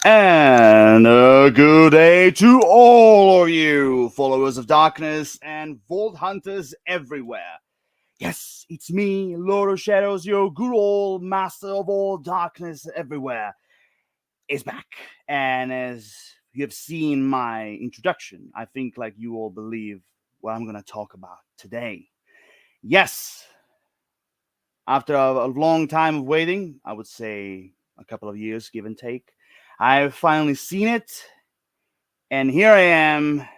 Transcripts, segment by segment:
And a good day to all of you, followers of darkness and vault hunters everywhere. Yes, it's me, Lord of Shadows, your good old master of all darkness everywhere, is back. And as you have seen my introduction, I think like you all believe what I'm going to talk about today. Yes, after a long time of waiting, I would say a couple of years, give and take, I've finally seen it. And here I am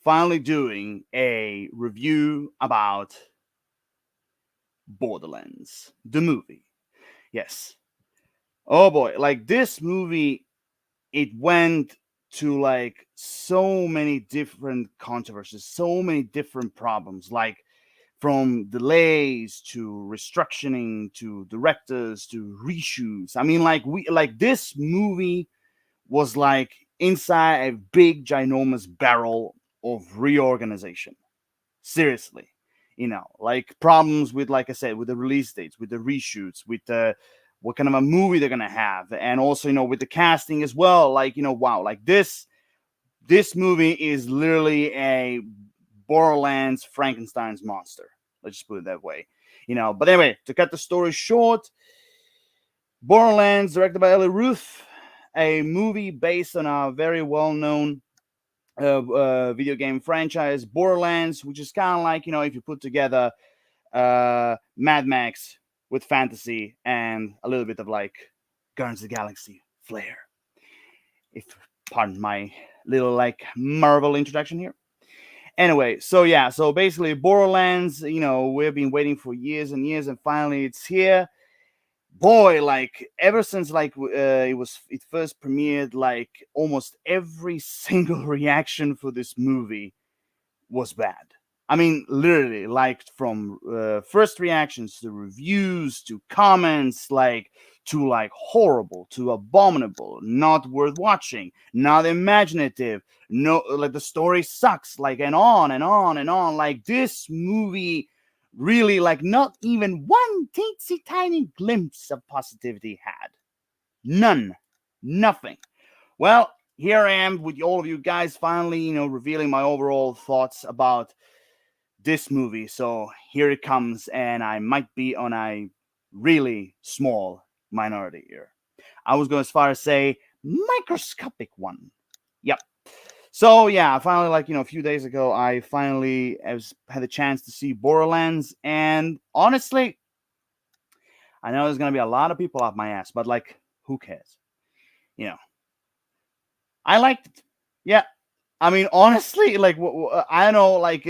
finally doing a review about Borderlands, the movie. Yes. Oh boy, like this movie, it went to like so many different controversies, so many different problems, like from delays to restructuring to directors to reshoots. I mean, like this movie was like inside a big ginormous barrel of reorganization. Seriously. Like problems with, like I said, with the release dates, with the reshoots, with the what kind of a movie they're gonna have, and also, with the casting as well. Like, wow, like this movie is literally a Borderlands Frankenstein's monster. Let's just put it that way. But anyway, to cut the story short, Borderlands, directed by Ellie Ruth, a movie based on a very well-known video game franchise, Borderlands, which is kind of like, if you put together Mad Max with fantasy and a little bit of like Guardians of the Galaxy flair. If pardon my little like Marvel introduction here. Anyway, so yeah, so basically Borderlands, we've been waiting for years and years, and finally it's here. Boy, like ever since like it first premiered, like almost every single reaction for this movie was bad. I mean, literally, like from first reactions to reviews to comments, like to like horrible to abominable, not worth watching, not imaginative, no, like the story sucks, like, and on and on and on. Like this movie really, like, not even one teensy tiny glimpse of positivity had. None. Nothing. Well, here I am with all of you guys finally, revealing my overall thoughts about this movie. So here it comes, and I might be on a really small minority here. I was going as far as say microscopic one. Yep. So yeah, finally, like, a few days ago, I finally had a chance to see Borderlands, and honestly, I know there's gonna be a lot of people off my ass, but like, who cares? You know, I liked it. Yeah, I mean, honestly, like, I don't know, like,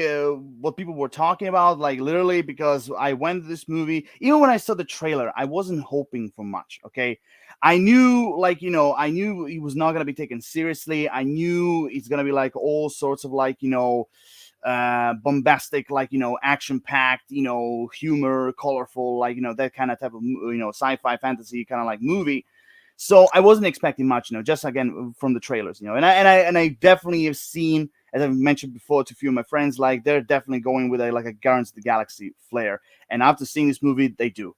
what people were talking about, like, literally, because I went to this movie. Even when I saw the trailer, I wasn't hoping for much. Okay, I knew, like, I knew it was not gonna be taken seriously. I knew it's gonna be like all sorts of like, bombastic, like, action packed, humor, colorful, like, that kind of type of, sci-fi fantasy kind of like movie. So I wasn't expecting much, just again from the trailers, and I definitely have seen, as I've mentioned before to a few of my friends, like they're definitely going with a like a Guardians of the Galaxy flair. And after seeing this movie, they do.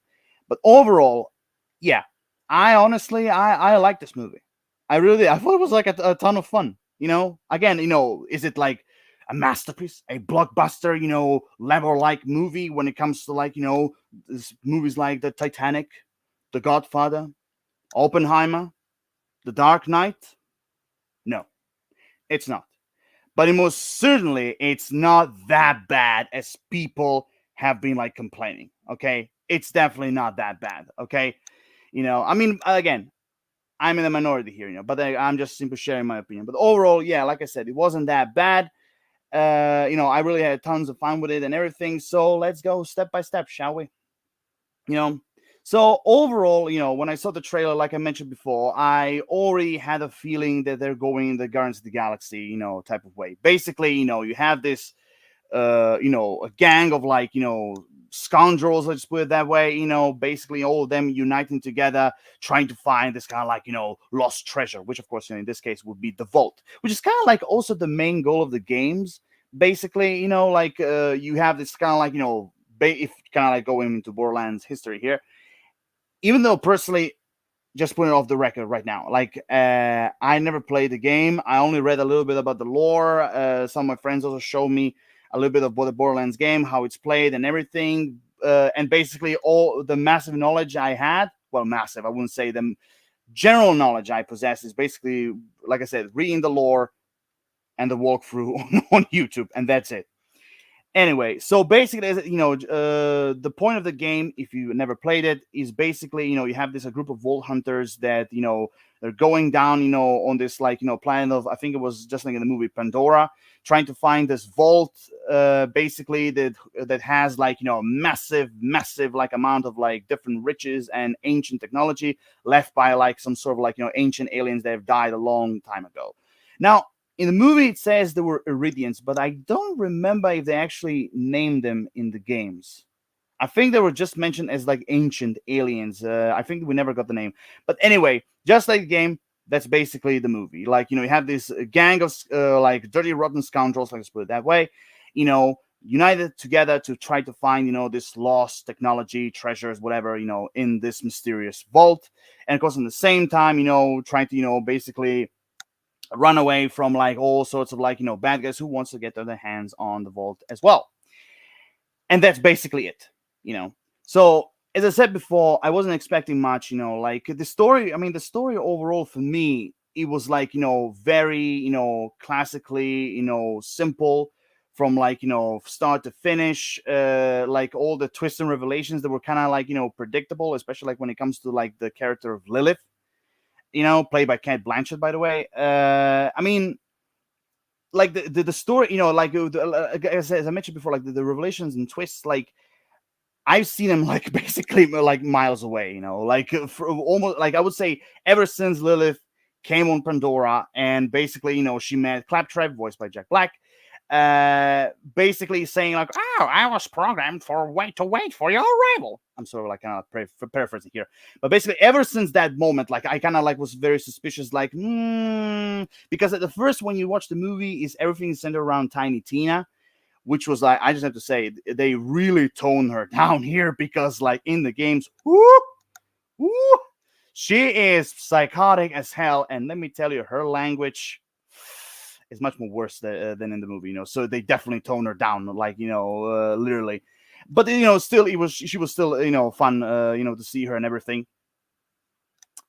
But overall, yeah, I honestly I like this movie. I really did. I thought it was like a ton of fun. Again, is it like a masterpiece, a blockbuster, level like movie when it comes to like movies like the Titanic, The Godfather, Oppenheimer, The Dark Knight? No, it's not. But it most certainly it's not that bad as people have been like complaining. Okay, it's definitely not that bad. Okay, I mean, again, I'm in the minority here, but I'm just simply sharing my opinion. But overall, yeah, like I said, it wasn't that bad. I really had tons of fun with it and everything. So let's go step by step, shall we? you know so overall, when I saw the trailer, like I mentioned before, I already had a feeling that they're going the Guardians of the Galaxy, type of way. Basically, you have this a gang of like, scoundrels, let's put it that way, basically all of them uniting together, trying to find this kind of like, lost treasure, which of course, in this case would be the vault, which is kind of like also the main goal of the games. Basically, like you have this kind of like, if kind of like going into Borderlands history here, even though personally, just putting it off the record right now. Like, I never played the game. I only read a little bit about the lore. Some of my friends also showed me a little bit of the Borderlands game, how it's played, and everything. And basically, all the massive knowledge I had, well, massive, I wouldn't say the general knowledge I possess, is basically, like I said, reading the lore and the walkthrough on YouTube, and that's it. Anyway, so basically, the point of the game, if you never played it, is basically, you have this a group of vault hunters that, they're going down, on this, like, planet of, I think it was just like in the movie Pandora, trying to find this vault, basically, that has, like, massive like amount of, like, different riches and ancient technology left by, like, some sort of, like, ancient aliens that have died a long time ago. Now, in the movie, it says they were Iridians, but I don't remember if they actually named them in the games. I think they were just mentioned as, like, ancient aliens. I think we never got the name. But anyway, just like the game, that's basically the movie. Like, you have this gang of, like, dirty, rotten scoundrels, let's put it that way, united together to try to find, this lost technology, treasures, whatever, in this mysterious vault. And of course, at the same time, trying to, basically run away from, like, all sorts of, like, bad guys who wants to get their hands on the vault as well. And that's basically it. So, as I said before, I wasn't expecting much. Like, the story, I mean, the story overall for me, it was, like, very, classically, simple, from, like, start to finish. Like, all the twists and revelations that were kind of, like, predictable, especially, like, when it comes to, like, the character of Lilith, played by Kate Blanchett, by the way. I mean, like, the story, like, as I mentioned before, like, the revelations and twists, like, I've seen them, like, basically, like, miles away, like, for almost, like, I would say, ever since Lilith came on Pandora, and basically, she met Claptrap, voiced by Jack Black, basically saying, like, oh, I was programmed to wait for your arrival. I'm sort of, like, kind of paraphrasing here, but basically, ever since that moment, like, I kind of, like, was very suspicious, like, because at the first, when you watch the movie, is everything centered around Tiny Tina, which was, like, I just have to say, they really toned her down here, because, like, in the games, she is psychotic as hell, and let me tell you, her language is much more worse than in the movie, So they definitely toned her down, like, literally. But still, she was still, fun, to see her and everything,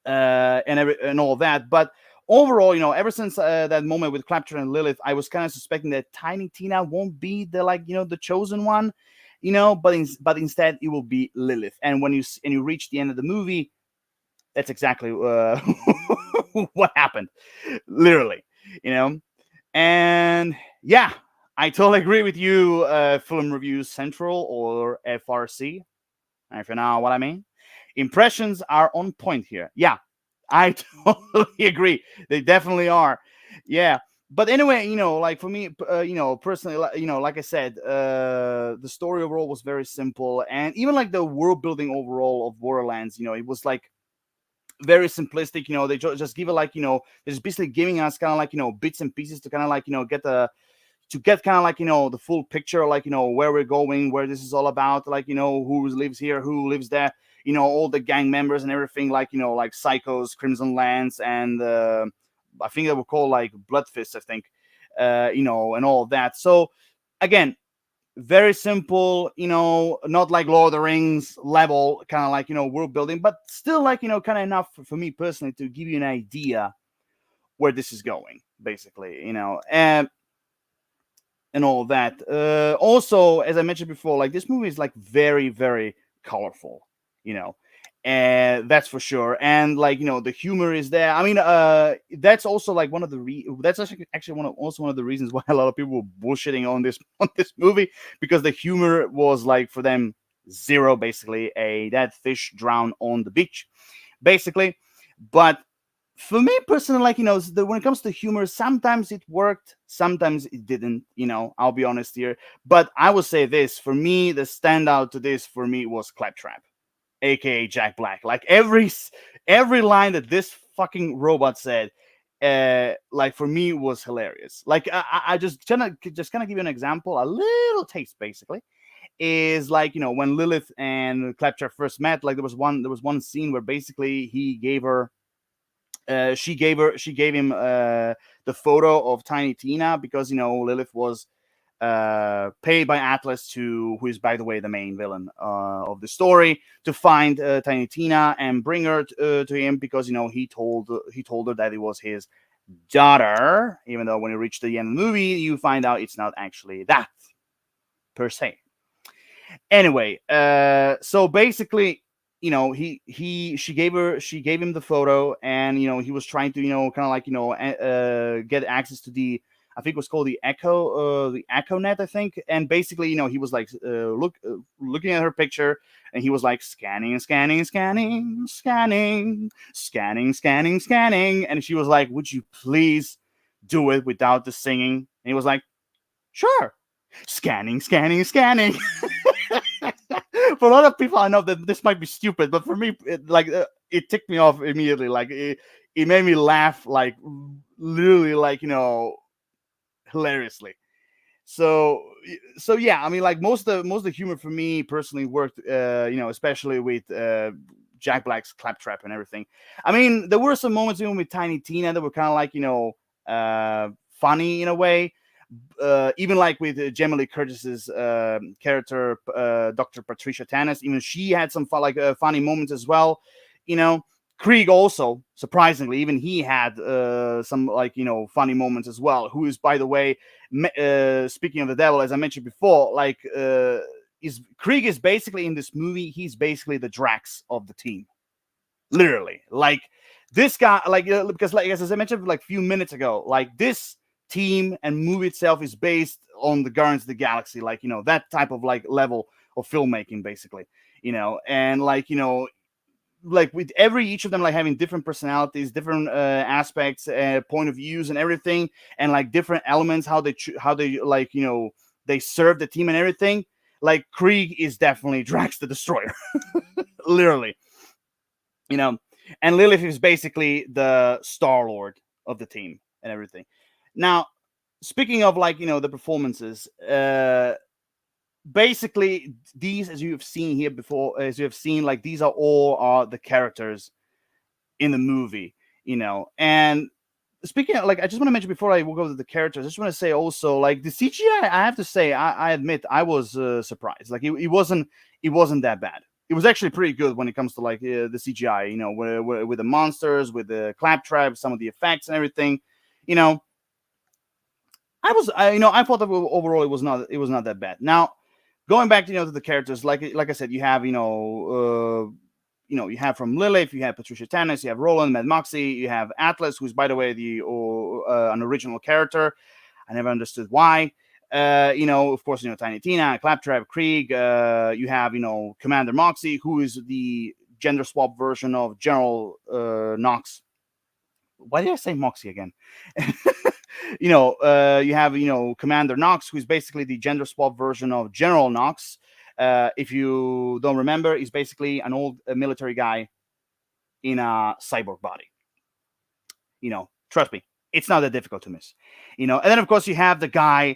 and all that. But overall, ever since that moment with Claptrap and Lilith, I was kind of suspecting that Tiny Tina won't be the, like, the chosen one, but instead it will be Lilith. And when you reach the end of the movie, that's exactly what happened, literally, And yeah, I totally agree with you, Film Reviews Central, or FRC, if you know what I mean. Impressions are on point here. Yeah, I totally agree. They definitely are. Yeah. But anyway, like, for me, personally, like I said, the story overall was very simple, and even, like, the world building overall of Borderlands, it was, like, very simplistic. They just give it, like, they're just basically giving us kind of, like, bits and pieces to kind of, like, get kind of, like, the full picture, like, where we're going, where this is all about, like, who lives here, who lives there, all the gang members and everything, like, like Psychos, Crimson Lance, and I think they were called, like, Bloodfists, I think, and all of that. So again, very simple, not like Lord of the Rings level, kind of, like, world building, but still, like, kind of enough for me personally to give you an idea where this is going, basically, and all of that. Also, as I mentioned before, like, this movie is, like, very, very colorful, and that's for sure. And, like, the humor is there. I mean, that's also, like, one of the that's actually one of the reasons why a lot of people were bullshitting on this movie, because the humor was, like, for them, zero, basically. A dead fish drowned on the beach, basically. But for me personally, like, when it comes to humor, sometimes it worked, sometimes it didn't, I'll be honest here. But I will say this, for me, the standout to this for me was Claptrap, aka Jack Black. Like, every line that this fucking robot said, like, for me, was hilarious. Like, I just kind of give you an example, a little taste, basically. is like, when Lilith and Claptrap first met, like there was one scene where basically he gave her she gave him the photo of Tiny Tina, because Lilith was paid by Atlas, who is, by the way, the main villain of the story, to find Tiny Tina and bring her to him, because he told her that it was his daughter, even though when you reach the end of the movie you find out it's not actually that, per se. Anyway, so basically, she gave him the photo, and he was trying to, kind of like, get access to I think it was called the Echo Net, I think. And basically, he was like, looking at her picture, and he was like scanning, scanning, scanning, scanning, scanning, scanning, scanning, and she was like, "Would you please do it without the singing?" And he was like, "Sure." Scanning, scanning, scanning. For a lot of people, I know that this might be stupid, but for me, it ticked me off immediately. Like it made me laugh, like literally, like hilariously. So yeah, I mean, like most of the humor for me personally worked, especially with Jack Black's Claptrap and everything. I mean, there were some moments even with Tiny Tina that were kind of like, funny in a way. Even like with Jamie Lee Curtis's character, Dr. Patricia Tannis, even she had some funny moments as well. You know, Krieg also, surprisingly, even he had some funny moments as well. Who is, by the way, speaking of the devil, as I mentioned before, is Krieg is basically in this movie. He's basically the Drax of the team, literally. Like this guy, because like as I mentioned like a few minutes ago, like this team and movie itself is based on the Guardians of the Galaxy, that type of like level of filmmaking, basically. And like with each of them like having different personalities, different aspects, point of views and everything, and like different elements, how they they serve the team and everything. Like Krieg is definitely Drax the Destroyer. Literally. And Lilith is basically the Star Lord of the team and everything. Now, speaking of the performances, basically these, as you have seen here before, as you have seen, like these are all the characters in the movie, and speaking of, I just want to mention before I will go to the characters, I just want to say also, like the CGI, I have to say, I admit I was surprised. Like it wasn't that bad. It was actually pretty good when it comes to the CGI, with the monsters, with the Claptrap, some of the effects and everything. you know I thought that overall it was not that bad. Now, going back to the characters, like I said, you have you have from Lilith, you have Patricia Tannis, you have Roland, Mad Moxie, you have Atlas, who's, by the way, an original character. I never understood why. Of course, Tiny Tina, Claptrap, Krieg. You have Commander Moxie, who is the gender swap version of General Knox. Why did I say Moxie again? You have Commander Knox, who's basically the gender swap version of General Knox. If you don't remember, he's basically an old military guy in a cyborg body. Trust me, it's not that difficult to miss. And then of course you have the guy,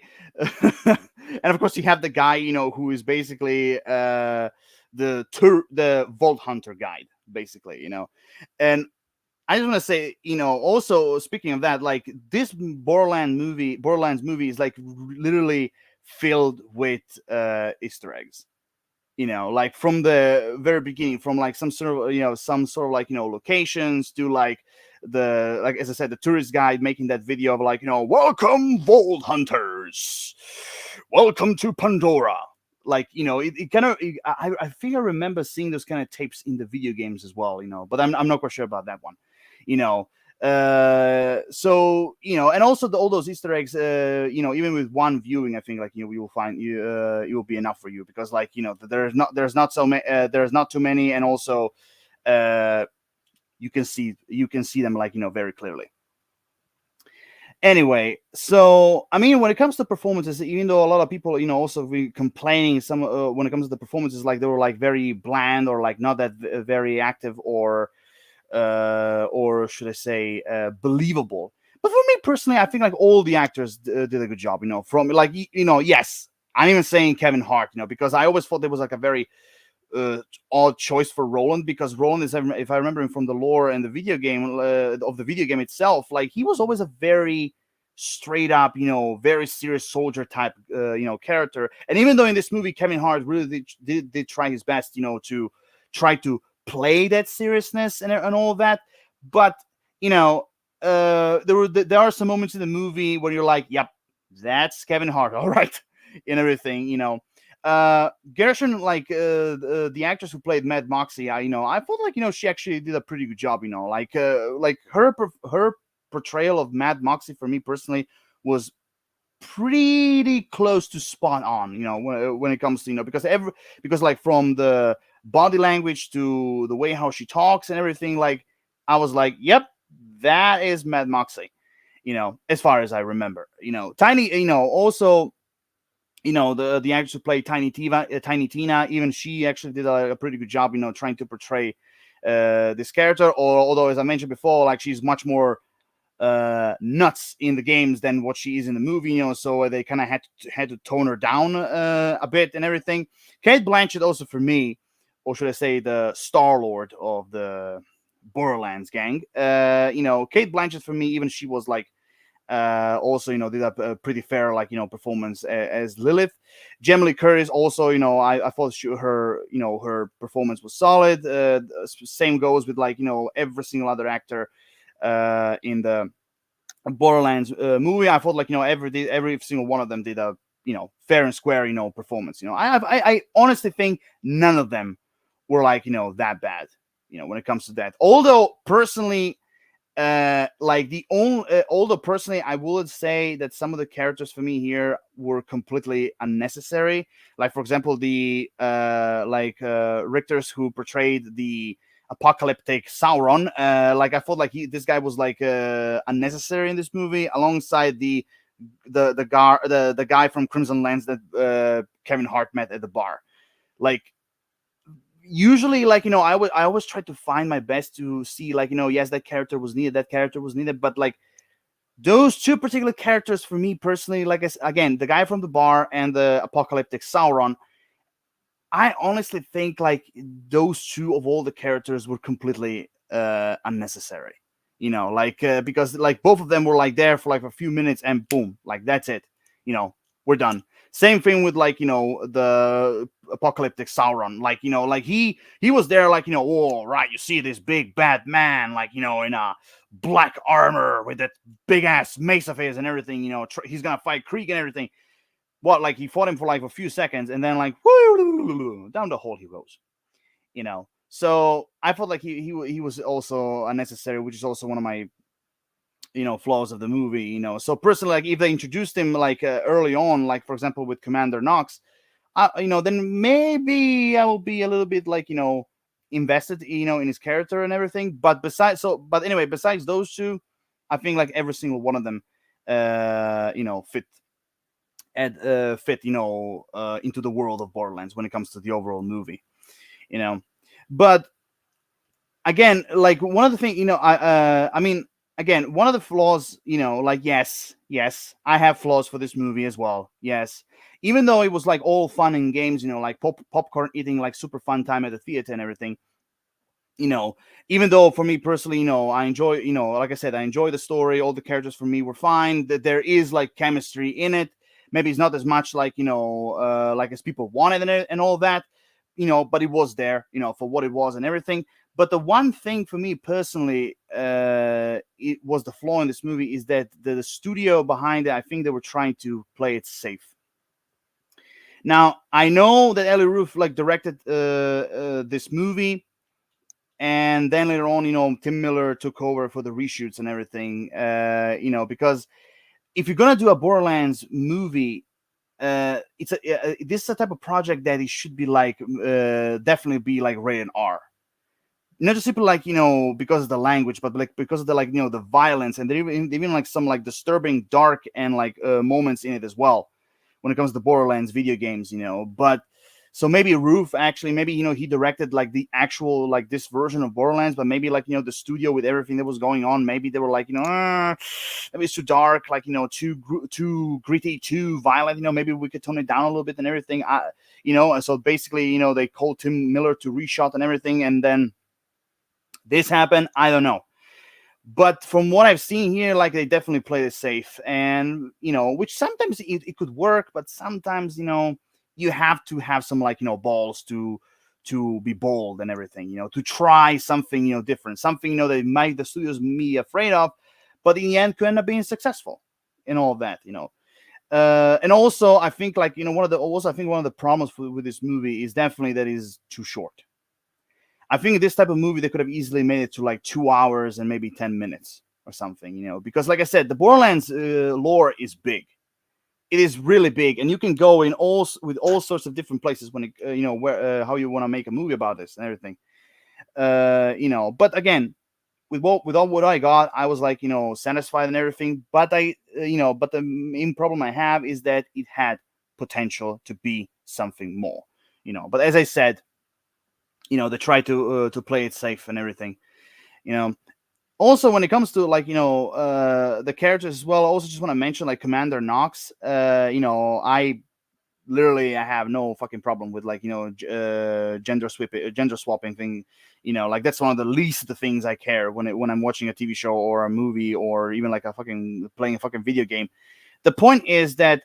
who is basically the Vault Hunter guide, basically. And I just want to say, also speaking of that, like this Borderlands movie is like literally filled with Easter eggs. Like from the very beginning, from like some sort of locations to as I said, the tourist guide making that video of welcome Vault Hunters, welcome to Pandora. It kind of, I think I remember seeing those kind of tapes in the video games as well, but I'm not quite sure about that one. So and also all those Easter eggs, even with one viewing, I think we will find it will be enough for you, because there's not too many, and also you can see them very clearly. Anyway, so I mean, when it comes to performances, even though a lot of people also be complaining some when it comes to the performances, they were very bland, or not that very active, or should I say believable. But for me personally, I think all the actors did a good job. From yes, I'm even saying Kevin Hart, because I always thought there was like a very uh, odd choice for Roland, because Roland is, if I remember him from the lore and the video game of the video game itself, like he was always a very straight up, very serious soldier type, character. And even though in this movie Kevin Hart really did try his best, to try to play that seriousness and all of that, but you know, there are some moments in the movie where you're like, yep, that's Kevin Hart, all right, and everything, Gershon, like the actress who played Mad Moxie, I felt like she actually did a pretty good job. Like her portrayal of Mad Moxie for me personally was pretty close to spot on. When it comes to because like from the body language to the way how she talks and everything, like I was like, yep, that is Mad Moxie. As far as I remember, Tiny, also the actress who played Tiny Tina, even she actually did a pretty good job, trying to portray this character. Or although, as I mentioned before, like she's much more nuts in the games than what she is in the movie, so they kind of had to tone her down a bit and everything. Kate Blanchett also for me, or should I say the Star Lord of the Borderlands gang. Kate Blanchett for me, even she was like also did a pretty fair performance as Lilith. Jamie Lee Curtis also, I thought her performance was solid. Same goes with every single other actor in the Borderlands movie. I thought every single one of them did a fair and square performance. I honestly think none of them were that bad. When it comes to that, although personally, like the only although personally I would say that some of the characters for me here were completely unnecessary, like for example the Richter's who portrayed the apocalyptic Sauron. Like I thought like this guy was unnecessary in this movie, alongside the guy from Crimson Lens that Kevin Hart met at the bar. Like usually I always try to find my best to see yes, that character was needed, but like those two particular characters for me personally, again, the guy from the bar and the apocalyptic Sauron, I honestly think like those two of all the characters were completely unnecessary. Because like both of them were like there for like a few minutes and boom, like that's it. We're done. Same thing with the apocalyptic Sauron. Like he was there oh right, you see this big bad man in a black armor with that big ass mace of his and everything. He's gonna fight Krieg and everything. What, like he fought him for like a few seconds and then down the hole he goes. So I felt like he was also unnecessary, which is also one of my flaws of the movie. So personally, like if they introduced him early on, like for example with Commander Knox, then maybe I will be a little bit invested in his character and everything. But besides those two, I think like every single one of them fit into the world of Borderlands when it comes to the overall movie. But again, like one of the things, I mean, again, one of the flaws, yes, I have flaws for this movie as well. Yes, even though it was like all fun and games, like popcorn eating, like super fun time at the theater and everything. Even though for me personally, I enjoy, like I said, I enjoy the story. All the characters for me were fine. That there is like chemistry in it. Maybe it's not as much like like as people wanted and all that, but it was there, for what it was and everything. But the one thing for me personally, it was the flaw in this movie is that the studio behind it, I think they were trying to play it safe. Now I know that Eli Roth directed this movie, and then later on, Tim Miller took over for the reshoots and everything. Because if you're gonna do a Borderlands movie, this is a type of project that it should be definitely be rated R. Not just simply because of the language, but because of the the violence, and there even some disturbing dark and moments in it as well when it comes to Borderlands video games. But So maybe Roof actually, maybe he directed like the actual like this version of Borderlands, but maybe like the studio with everything that was going on, maybe they were like maybe it's too dark, like too gritty, too violent. Maybe we could tone it down a little bit and everything. And so basically they called Tim Miller to reshot and everything, and then this happened. I don't know. But from what I've seen here, like they definitely played it safe, and which sometimes it could work, but sometimes you have to have some like balls to be bold and everything, to try something different, something that might the studios be afraid of, but in the end could end up being successful in all of that. And also I think like one of the problems with this movie is definitely that is too short. I think this type of movie they could have easily made it to like 2 hours and maybe 10 minutes or something, because like I said, the Borderlands lore is big. It is really big, and you can go in with all sorts of different places when it, where how you want to make a movie about this and everything. But again, with all what I got, I was like satisfied and everything. But but the main problem I have is that it had potential to be something more. But as I said, they try to play it safe and everything. You know, Also, when it comes to like the characters as well, I also just want to mention like Commander Knox. I have no fucking problem with like gender swapping thing. Like that's one of the least the things I care when I'm watching a TV show or a movie or even like a fucking playing a fucking video game. The point is that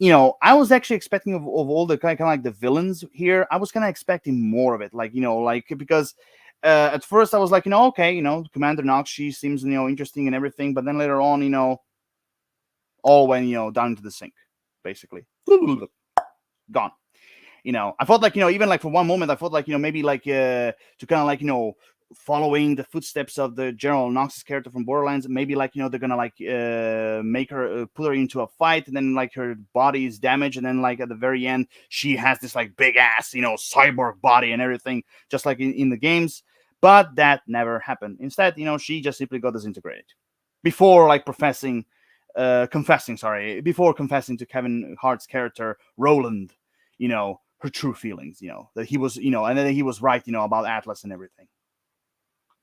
I was actually expecting of all the kind of like the villains here, I was kind of expecting more of it, like because at first I was like, okay, Commander Knox, she seems interesting and everything, but then later on, all went down into the sink, basically, gone. I felt like even like for one moment I felt like maybe like to kind of like following the footsteps of the General Knox's character from Borderlands, maybe like they're gonna like make her put her into a fight, and then like her body is damaged, and then like at the very end she has this like big ass cyborg body and everything, just like in the games. But that never happened. Instead, she just simply got disintegrated before like before confessing to Kevin Hart's character Roland, her true feelings, that he was, and then he was right, about Atlas and everything,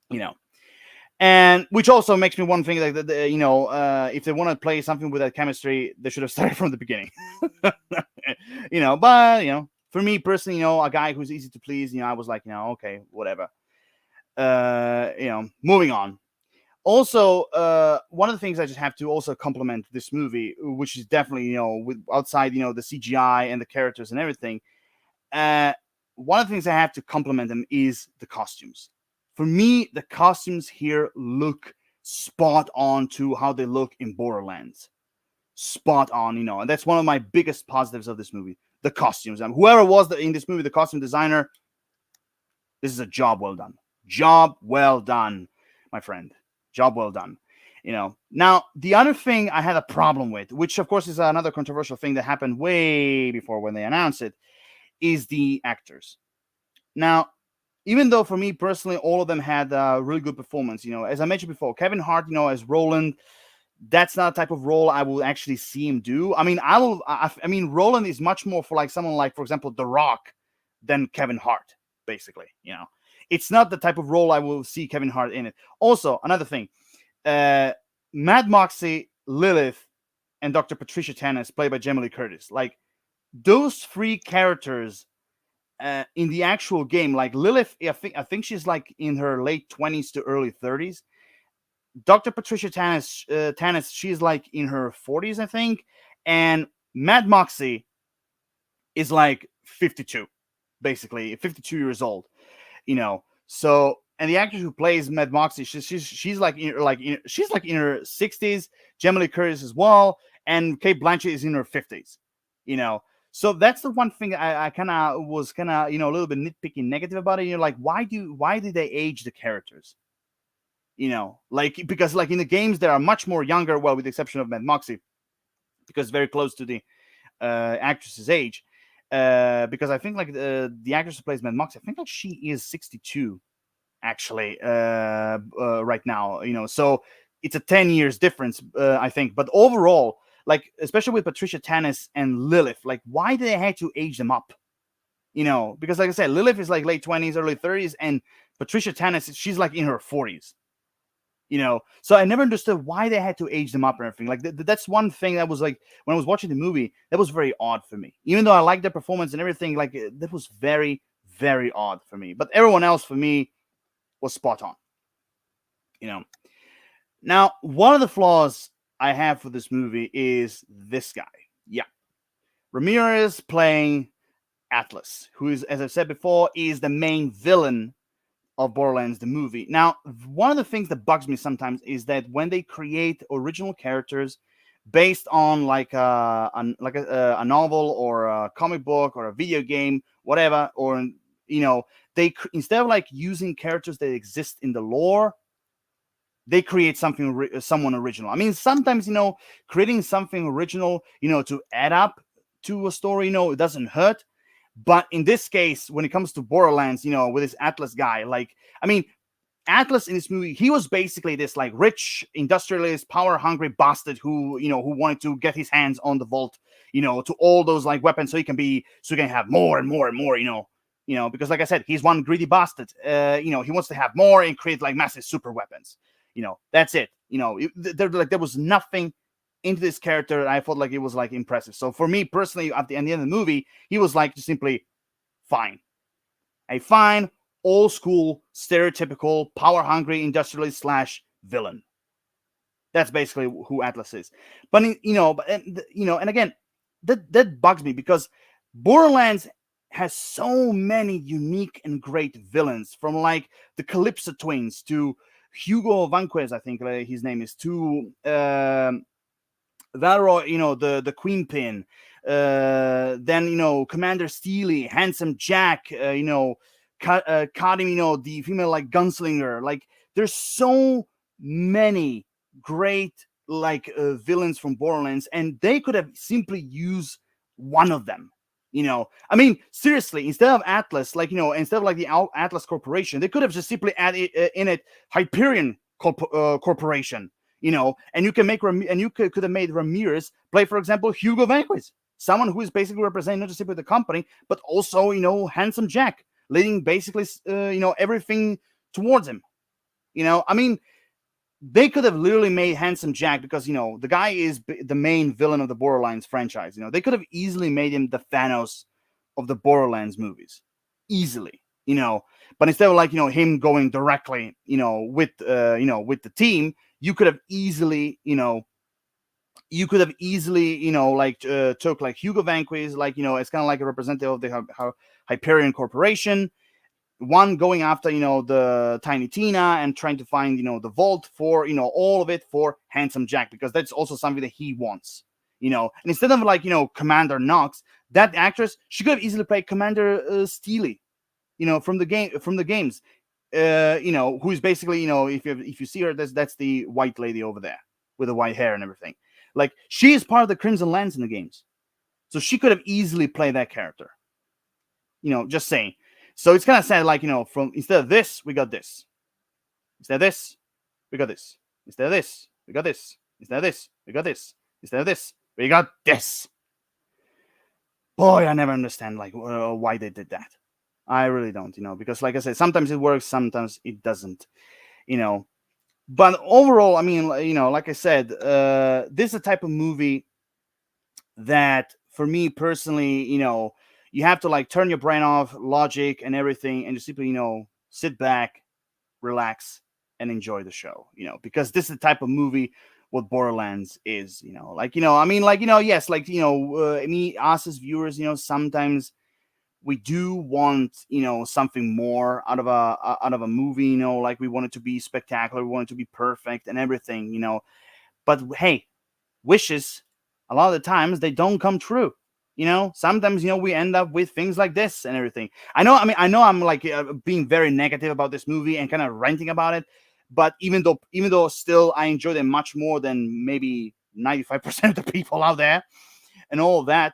you know. And which also makes me one thing like that, if they want to play something with that chemistry, they should have started from the beginning. But for me personally, a guy who's easy to please, I was like, okay, whatever. Moving on. Also, one of the things I just have to also compliment this movie, which is definitely with outside the CGI and the characters and everything. One of the things I have to compliment them is the costumes. For me, the costumes here look spot on to how they look in Borderlands. Spot on, and that's one of my biggest positives of this movie. The costumes. Whoever was in this movie, the costume designer, this is a job well done. Job well done, my friend. Job well done. Now the other thing I had a problem with, which of course is another controversial thing that happened way before when they announced it, is the actors. Now, even though for me personally, all of them had a really good performance, as I mentioned before, Kevin Hart, as Roland, that's not a type of role I will actually see him do. I mean, Roland is much more for like someone like, for example, The Rock than Kevin Hart, basically, It's not the type of role I will see Kevin Hart in it. Also, another thing, Mad Moxie, Lilith, and Dr. Patricia Tannis, played by Jamie Lee Curtis, like those three characters in the actual game, like Lilith, I think she's like in her late 20s to early 30s. Dr. Patricia Tannis, she's like in her 40s, I think, and Mad Moxie is like 52, basically 52 years old. So, and the actress who plays Mad Moxie, she's like she's like in her 60s. Jamie Lee Curtis as well, and Kate Blanchett is in her 50s. So that's the one thing I kind of was a little bit nitpicking negative about it. Like why did they age the characters? Like because like in the games they are much more younger. Well, with the exception of Mad Moxie, because very close to the actress's age. Because I think like the actress who plays Mad Moxie, I think like she is 62 actually right now. So it's a 10 years difference, I think. But overall, like especially with Patricia Tannis and Lilith, like why did they have to age them up? Because like I said, Lilith is like late 20s, early 30s, and Patricia Tannis, she's like in her 40s. So I never understood why they had to age them up and everything. Like that's one thing that was like, when I was watching the movie, that was very odd for me. Even though I liked their performance and everything, like that was very, very odd for me. But everyone else for me was spot on. You know. Now, one of the flaws I have for this movie is this guy. Yeah, Ramirez playing Atlas, who is, as I've said before, is the main villain of Borderlands the movie. Now, one of the things that bugs me sometimes is that when they create original characters based on like a novel or a comic book or a video game, whatever, or they instead of like using characters that exist in the lore, they create someone original. I mean, sometimes creating something original, to add up to a story, it doesn't hurt. But in this case, when it comes to Borderlands, with this Atlas guy, like, I mean, Atlas in this movie, he was basically this like rich industrialist, power hungry bastard who wanted to get his hands on the vault, to all those like weapons, so he can have more and more and more, because like I said, he's one greedy bastard. He wants to have more and create like massive super weapons. That's it. There was nothing into this character, and I felt like it was like impressive. So for me personally, at the end of the movie, he was like just simply fine. A fine, old school, stereotypical, power hungry industrialist / villain. That's basically who Atlas is. But and again, that bugs me because Borderlands has so many unique and great villains, from like the Calypso twins to Hugo Vanquez, I think his name is, to Valroy, the Queen Pin, then Commander Steely, Handsome Jack, Kadim, the female like gunslinger. Like there's so many great like villains from Borderlands, and they could have simply used one of them. I mean, seriously, instead of Atlas, like instead of like the Atlas Corporation, they could have just simply added in it Hyperion Corporation. And you can make and you could have made Ramirez play, for example, Hugo Vanquez, someone who is basically representing not just simply the company, but also Handsome Jack, leading basically everything towards him. I mean, they could have literally made Handsome Jack, because the guy is the main villain of the Borderlands franchise. They could have easily made him the Thanos of the Borderlands movies, easily. But instead of like him going directly with with the team, you could have easily like took like Hugo Vanquez, like it's kind of like a representative of the Hyperion Corporation, one going after the Tiny Tina and trying to find the vault for all of it for Handsome Jack, because that's also something that he wants. And instead of like Commander Knox, that actress, she could have easily played Commander Steely, from the games, who is basically if you see her, that's the white lady over there with the white hair and everything. Like, she is part of the Crimson Lance in the games, so she could have easily played that character. Just saying. So it's kind of sad, like from instead of this, we got this. Instead of this, we got this. Instead of this, we got this. Instead of this, we got this. Instead of this, we got this. Boy, I never understand like why they did that. I really don't, because like I said, sometimes it works, sometimes it doesn't, But overall, I mean, like I said, this is a type of movie that, for me personally, you have to like turn your brain off, logic and everything, and just simply, sit back, relax, and enjoy the show, because this is the type of movie what Borderlands is, I mean, like, yes, like, us as viewers, sometimes we do want something more out of a movie, like we want it to be spectacular, we want it to be perfect and everything, but hey, wishes, a lot of the times they don't come true. Sometimes we end up with things like this and everything. I know I'm like being very negative about this movie and kind of ranting about it, but even though still I enjoyed it much more than maybe 95% of the people out there and all of that,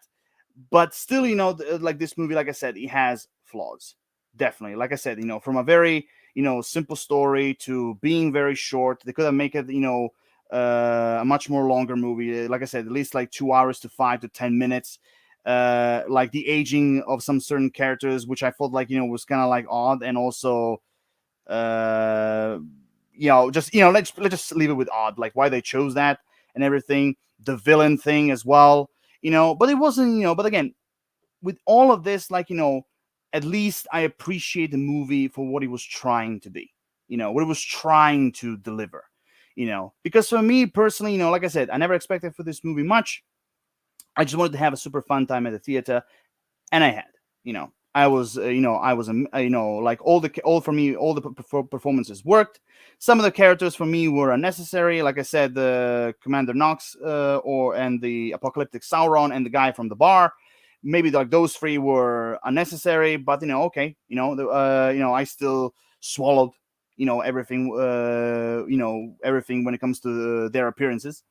but still, like this movie, like I said, it has flaws. Definitely. Like I said, from a very, simple story to being very short, they could have made it, a much more longer movie. Like I said, at least like 2 hours to 5 to 10 minutes. like the aging of some certain characters, which I felt like was kind of like odd, and also uh, just let's just leave it with odd, like why they chose that and everything. The villain thing as well, but it wasn't, but again, with all of this, like, at least I appreciate the movie for what it was trying to be, what it was trying to deliver, because for me personally, like I said, I never expected for this movie much. I just wanted to have a super fun time at the theater, and I had, I was, like all for me, all the performances worked. Some of the characters for me were unnecessary, like I said, the Commander Knox, and the apocalyptic Sauron, and the guy from the bar. Maybe like those three were unnecessary, but okay, I still swallowed, everything, everything when it comes to their appearances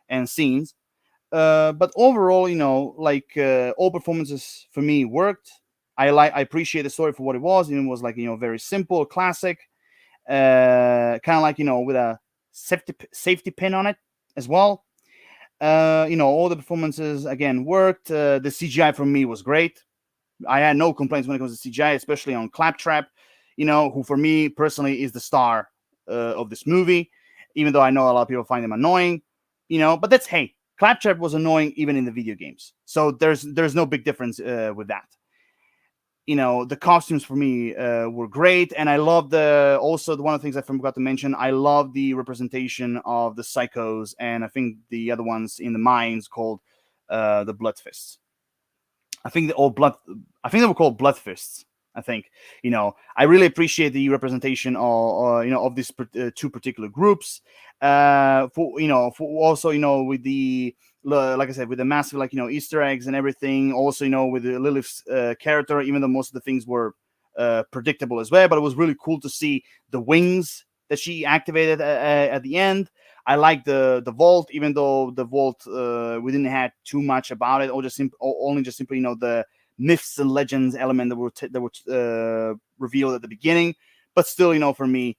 and scenes. But overall, like all performances for me worked. I appreciate the story for what it was. It was like very simple, classic, kind of like with a safety pin on it as well. All the performances again worked. The CGI for me was great. I had no complaints when it comes to CGI, especially on Claptrap, who for me personally is the star of this movie, even though I know a lot of people find him annoying, but that's, hey, Claptrap was annoying even in the video games. So there's no big difference with that. The costumes for me were great, and I love also the one of the things I forgot to mention. I love the representation of the psychos, and I think the other ones in the mines called the Blood Fists. I think they all blood. I think they were called blood fists. I think I really appreciate the representation of of these two particular groups. For also with the, like I said, with the massive like Easter eggs and everything. Also with the Lilith's character, even though most of the things were predictable as well, but it was really cool to see the wings that she activated at the end. I like the vault, even though the vault we didn't have too much about it, or just only just simply the myths and legends element that were revealed at the beginning. But still, for me,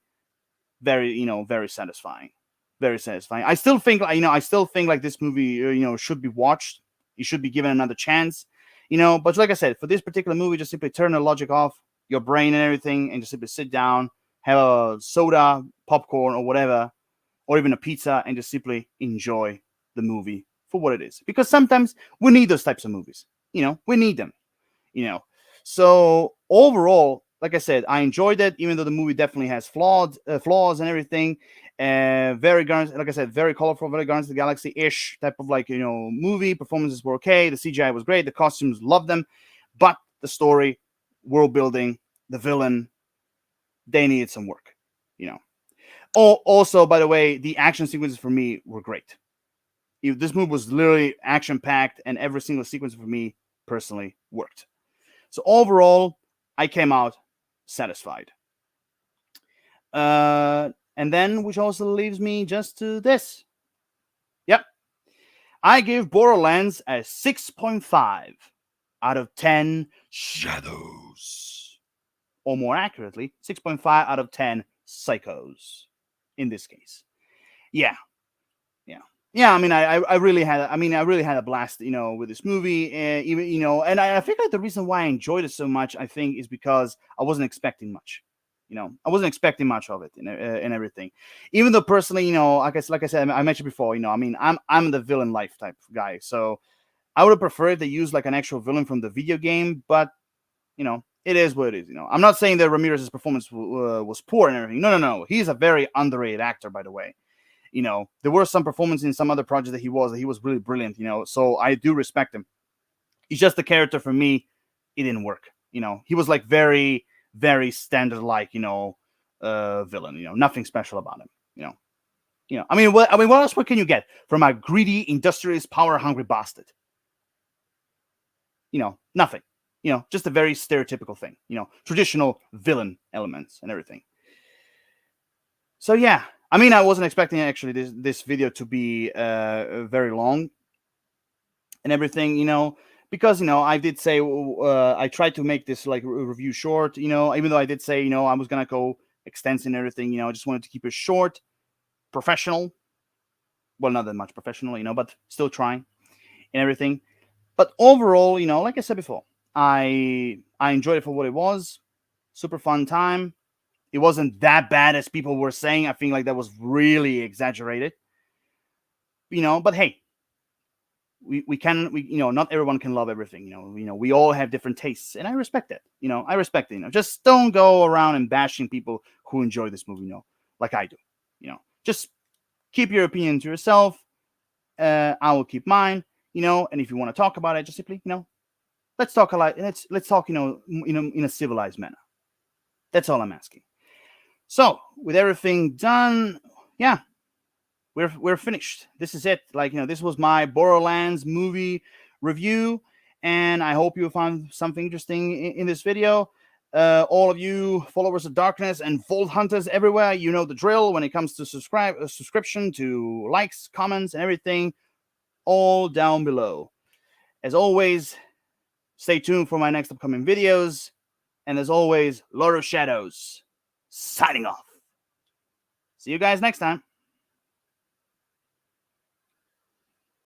very satisfying, very satisfying. I still think like this movie should be watched. You should be given another chance. But like I said, for this particular movie, just simply turn the logic off, your brain and everything, and just simply sit down, have a soda, popcorn, or whatever, or even a pizza, and just simply enjoy the movie for what it is. Because sometimes we need those types of movies. We need them. You know, so overall, like I said, I enjoyed it, even though the movie definitely has flaws and everything. Very like I said, very colorful, very Guardians of the Galaxy ish type of like movie. Performances were okay. The CGI was great. The costumes, loved them, but the story, world building, the villain, they needed some work. You know. Also, by the way, the action sequences for me were great. This movie was literally action packed, and every single sequence for me personally worked. So overall, I came out satisfied. And then, which also leaves me just to this. Yep, I give Borderlands a 6.5 out of 10 shadows, or more accurately, 6.5 out of 10 psychos. In this case, yeah, yeah. Yeah, I mean, I really had, I really had a blast, with this movie, even, and I think like the reason why I enjoyed it so much, I think, is because I wasn't expecting much, I wasn't expecting much of it and everything, even though personally, like I said, I mentioned before, I'm the villain life type guy, so I would have preferred they use like an actual villain from the video game, but it is what it is. I'm not saying that Ramirez's performance was poor and everything. No. He's a very underrated actor, by the way. There were some performances in some other projects that he was really brilliant, so I do respect him. It's just the character for me, it didn't work. He was like very, very standard, like, villain, nothing special about him, what else, what can you get from a greedy, industrious, power hungry bastard? Nothing. Just a very stereotypical thing, traditional villain elements and everything. So yeah, I wasn't expecting actually this video to be very long and everything, because I did say I tried to make this like review short, even though I did say I was gonna go extensive and everything, I just wanted to keep it short, professional. Well, not that much professional, but still trying and everything. But overall, you know, like I said before, I enjoyed it for what it was. Super fun time. It wasn't that bad as people were saying. I think like that was really exaggerated. You know, but hey, we you know, not everyone can love everything. You know, we all have different tastes, and I respect that. You know, I respect it. You know, just don't go around and bashing people who enjoy this movie. You know, like I do. You know, just keep your opinion to yourself. I will keep mine. You know, and if you want to talk about it, just simply, you know, let's talk a lot. Let's talk. You know, in a civilized manner. That's all I'm asking. So with everything done, yeah, we're finished. This is it. Like, you know, this was my Borderlands movie review, and I hope you found something interesting in this video. All of you followers of darkness and vault hunters everywhere, you know the drill when it comes to subscription, to likes, comments, and everything, all down below. As always, stay tuned for my next upcoming videos, and as always, Lord of Shadows signing off. See you guys next time.